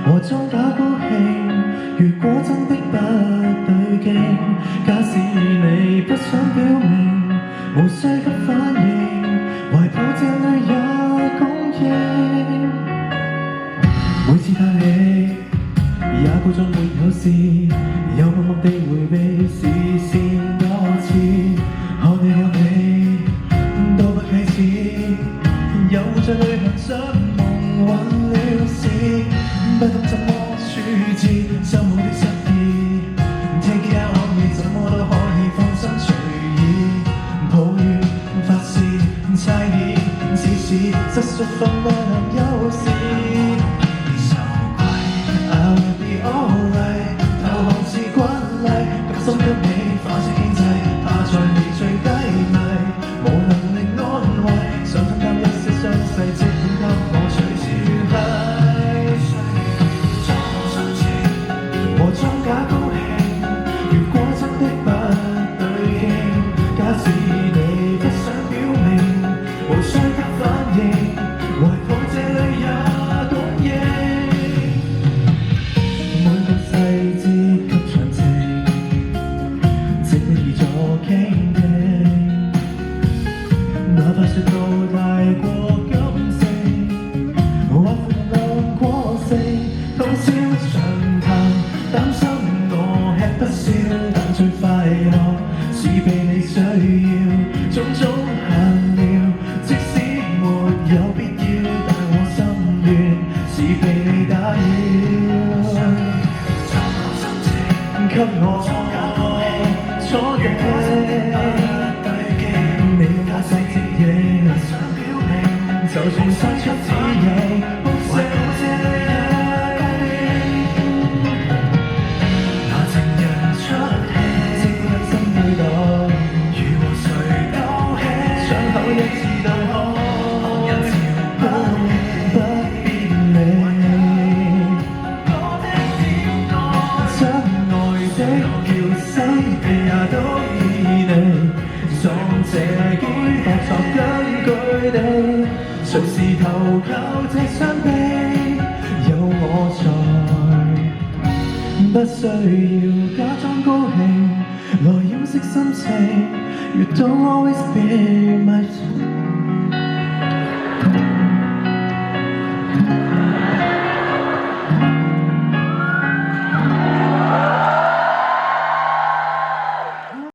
和裝假高興。如果真的不對勁，假使你不想表明，無需給反應，懷抱這裏也供應。每次嘆氣，也故作沒有事，又默默地迴避視線多次，看你都不啟齒，又在旅行想夢幻了事，不懂怎麼處置收好的失意。Take it out on me，怎麼都可以放心隨意，抱怨發泄猜疑，只是實屬分內男優勢。心跟你化成經濟，怕在你最低迷，無能力安慰，想分擔一些傷勢，即管給我隨時揮。裝情和裝假高興，如果真的不對勁，假使你不想表明，無需給反應，懷抱這裏也供應。每個細節給詳情。哪怕說到太過感性，或負量過剩，通宵長談，擔心我吃不消，但最快樂是被你需要，種種閒聊，即使沒有必要，但我心願是被你打擾。給我錯嘅。就算殺出只有好些，拿情人出氣，識得真對待，如和誰鬥氣，傷口一次都好，不必理。我的天愛，親愛的叫聲也都以你作這幾百作根據地。隨時投靠這傷悲，有我在，不需要假裝高興來掩飾心情。You don't always be my